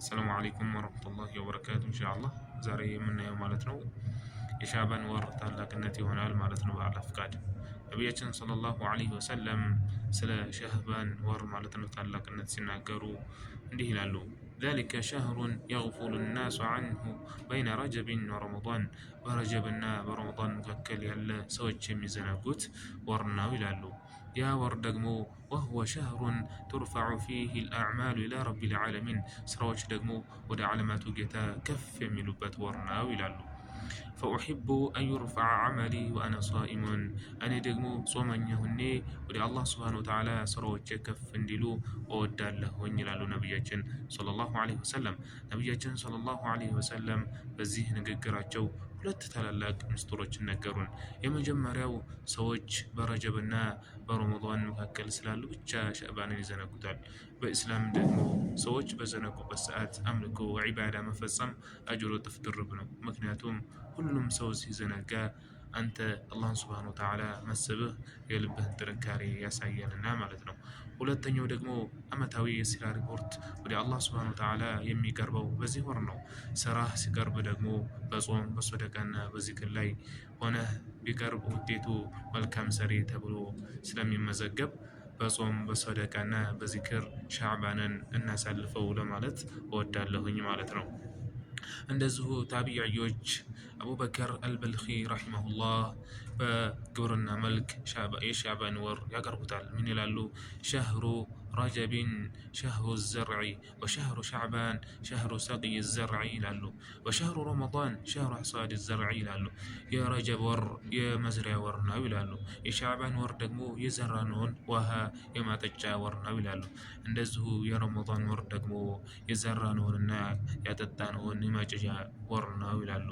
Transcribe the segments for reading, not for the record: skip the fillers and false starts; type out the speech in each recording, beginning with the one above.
السلام عليكم ورحمة الله وبركاته إن شاء الله زاري منا يوم مالتنا የሻዕባን ወር ታላቅነት ይሆናል ማለት ነው በአላህ ፍቃድ። ነቢያችን ሰለላሁ ዐለይሂ ወሰለም ስለ ሻዕባን ወር ማለት ነው ታላቅነት ሲናገሩ እንዲህ ይላሉ። ذلك شهر يغفل الناس عنه بين رجب ورمضان በረጀብና በረመዳን መካከል ያለ ሰዎች የሚዘነጉት ወር ነው ይላሉ። ያ ወር ደግሞ وهو شهر ترفع فيه الأعمال إلى رب العالمين ስራዎች ደግሞ ወደ ዓለማቱ ጌታ ከፍ የሚሉበት ወር ነው ይላሉ። فأحب أن يرفع عملي وأنا صائم أنا دقمو صومني هني ودي الله سبحانه وتعالى سروج كف اندلو وودال له ونيلالو نبياتنا صلى الله عليه وسلم نبياتنا صلى الله عليه وسلم بزيه نقراجو ሁለት ታላላቅ ምስጢሮችን ነገሩን። የመጀመሪያው ሰዎች በረጀብና በረመዳን መካከል ስላሉ ብቻ ሻዕባንን ይዘነጉታል። በእስላም ደግሞ ሰዎች በዘነጉበት ሰዓት አምልኮ ዒባዳ መፈጸም አጅሩ እጥፍ ድርብ ነው። ምክንያቱም ሁሉም ሰው ሲዘነጋ አንተ አላህን ሱብሓነሁ ወተዓላ መስብህ የልብህን ጥንካሬ ያሳያልና ማለት ነው። ሁለተኛው ደግሞ አመታዊ የስራ ሪፖርት ወደ አላህ ሱብሓነሁ ወተዓላ የሚቀርበው በዚህ ወር ነው። ስራህ ሲቀርብ ደግሞ በጾም በሰደቃና በዚክር ላይ ሆነህ ቢቀርብ ውጤቱ መልካም ሰሪ ተብሎ ስለሚመዘገብ በጾም በሰደቃና በዚክር ሻዕባንን እናሳልፈው ለማለት እወዳለሁኝ ማለት ነው። እንደዚሁ ታቢዕዮች አቡበከር አልበልኺ ረሒመሁላህ በግብርና መልክ የሻዕባን ወር ያቀርቡታል። ምን ይላሉ? ሸህሩ ረጀብን ሸህሩ ዘርዒ ወሸህሩ ሻዕባን ሸህሩ ሰቅይ ዘርዒ ይላሉ። ወሸህሩ ረመዳን ሸህሩ ሐሳድ ዘርዒ ይላሉ። የረጀብ ወር የመዝሪያ ወር ነው ይላሉ። የሻዕባን ወር ደግሞ የዘራነውን ውሃ የማጠጫ ወር ነው ይላሉ። እንደዚሁ የረመዳን ወር ደግሞ የዘራነውንና ያጠጣነውን የማጨጃ ወር ነው ይላሉ።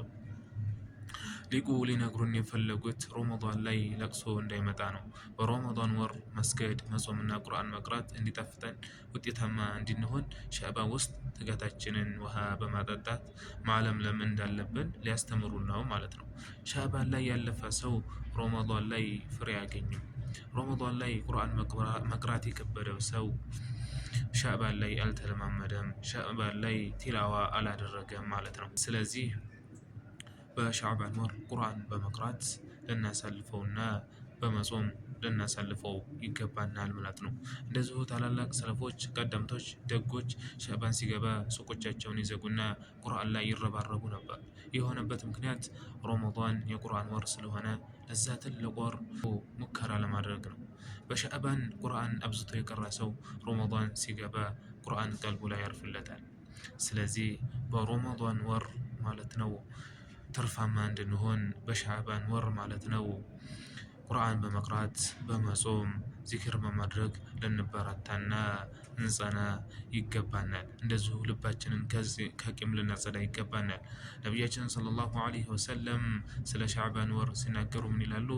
ሊቁ ሊነግሩን የፈለጉት ረመዳን ላይ ለቅሶ እንዳይመጣ ነው። በረመዳን ወር መስገድ መጾምና ቁርአን መቅራት እንዲጣፍጠን ውጤታማ እንድንሆን ሻዕባን ውስጥ ትጋታችንን ውሃ በማጠጣት ማለምለም እንዳለብን ሊያስተምሩን ነው ማለት ነው። ሻዕባን ላይ ያለፈ ሰው ረመዳን ላይ ፍሬ አያገኝም። ረመዳን ላይ ቁርአን መቅራት የከበደው ሰው ሻዕባን ላይ አልተለማመደም፣ ሻዕባን ላይ ቲላዋ አላደረገም ማለት ነው። ስለዚህ በሻዕባን ወር ቁርአን በመቅራት ልናሳልፈውና በመጾም ልናሳልፈው ይገባናል ማለት ነው። እንደዚሁ ታላላቅ ሰለፎች ቀደምቶች ደጎች ሻዕባን ሲገባ ሱቆቻቸውን ይዘጉና ቁርአን ላይ ይረባረቡ ነበር። የሆነበት ምክንያት ረመዳን የቁርአን ወር ስለሆነ ለዛ ትልቅ ወር ሙከራ ለማድረግ ነው። በሻዕባን ቁርአን አብዝቶ የቀራ ሰው ረመዳን ሲገባ ቁርአን ቀልቡ ላይ ያርፍለታል። ስለዚህ በረመዳን ወር ማለት ነው ትርፋማ እንድንሆን በሻዕባን ወር ማለት ነው ቁርአን በመቅራት በመጾም ዚክር በማድረግ ልንበረታና እንጸና ይገባናል። እንደዚሁ ልባችንን ከቂም ልናጸዳ ይገባናል። ነቢያችን ሰለላሁ ዐለይሂ ወሰለም ስለ ሻዕባን ወር ሲናገሩ ምን ይላሉ?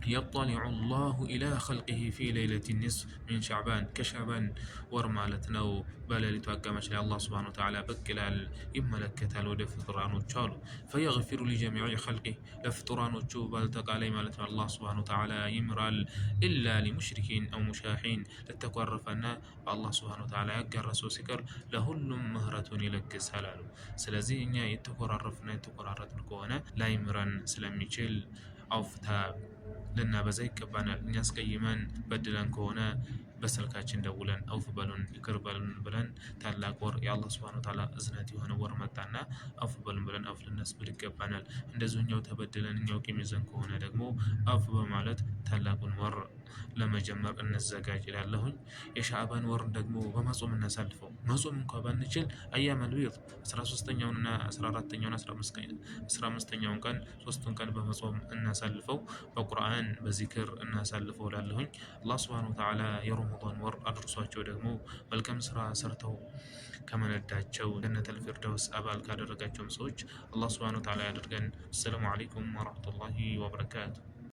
يطلع الله إلى خلقه في ليلة النصف من شعبان كشعبان ورمالتنا بلالي توقمش الله سبحانه وتعالى بكلال يملكت الود فطران وتشالو فيغفر لجميع خلقه لفطران وتشو بالتقالي مالتنا الله سبحانه وتعالى يمرال إلا لمشركين أو مشاحين لتقرفنا الله سبحانه وتعالى يقر رسول سكر لهلم مهرة يلقس هلالو سلازي إنيا يتقررنا كونا لا يمرن سلاميشيل أو فتاب لنا بزيك بنا نسقيمان بدلن كونا በስልካችን ደውለን አውፍ በሉን ይቅር በሉን ብለን ታላቅ ወር የአላህ ሱብሓነሁ ወተዓላ እዝነት የሆነ ወር መጣና አውፍ በሉን ብለን አውፍ ልናስብል ይገባናል። እንደዚህኛው ተበድለን እኛው ቂም ይዘን ከሆነ ደግሞ አውፍ በማለት ታላቁን ወር ለመጀመር እንዘጋጅ እላለሁኝ። የሻዕባን ወር ደግሞ በመጾም እናሳልፈው። መጾም እንኳን ባንችል አያመል ቢድ 13ኛውንና 14ኛውን 15ኛውን ቀን ሶስቱን ቀን በመጾም እናሳልፈው። በቁርአን በዚክር እናሳልፈው እላለሁኝ። አላህ ሱብሓነሁ ወተዓላ ረመዳን ወር አድርሷቸው ደግሞ መልካም ስራ ሰርተው ከመነዳቸው ጀነተል ፊርደውስ አባል ካደረጋቸውም ሰዎች አላህ ሱብሓነሁ ወተዓላ ያድርገን። አሰላሙ አለይኩም ወረሕመቱላሂ ወበረካቱ።